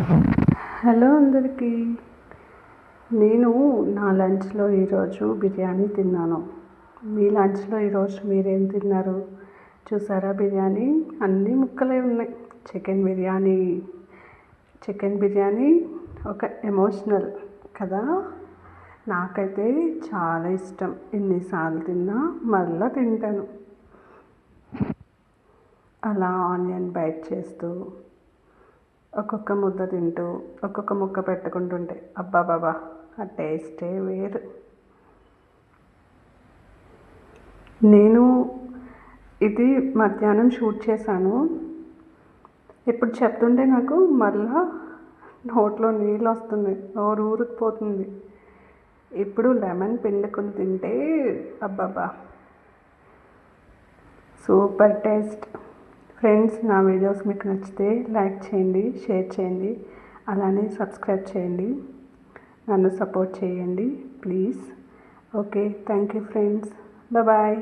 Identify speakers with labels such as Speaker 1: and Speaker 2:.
Speaker 1: Hello అందరికీ. నేను నా లంచ్లో ఈరోజు బిర్యానీ తిన్నాను. మీ లంచ్లో ఈరోజు మీరేం తిన్నారు? చూసారా, బిర్యానీ అన్ని ముక్కలే ఉన్నాయి. చికెన్ బిర్యానీ ఒక ఎమోషనల్ కదా. నాకైతే చాలా ఇష్టం. ఎన్నిసార్లు తిన్నా మళ్ళీ తింటాను. అలా ఆనియన్ బైట్ చేస్తూ ఒక్కొక్క ముద్ద తింటూ ఒక్కొక్క ముక్క పెట్టుకుంటుంటే అబ్బాబాబా, ఆ టేస్టే వేరు. నేను ఇది మధ్యాహ్నం షూట్ చేశాను. ఇప్పుడు చెప్తుంటే నాకు మళ్ళా నోట్లో నీళ్ళు వస్తుంది, నోరు ఊరుకుపోతుంది. ఇప్పుడు లెమన్ పిండుకొని తింటే అబ్బాబా, సూపర్ టేస్ట్. ఫ్రెండ్స్, నా వీడియోస్ మీకు నచ్చితే లైక్ చేయండి, షేర్ చేయండి, అలానే సబ్స్క్రైబ్ చేయండి. నన్ను సపోర్ట్ చేయండి please. Okay, thank you friends. Bye.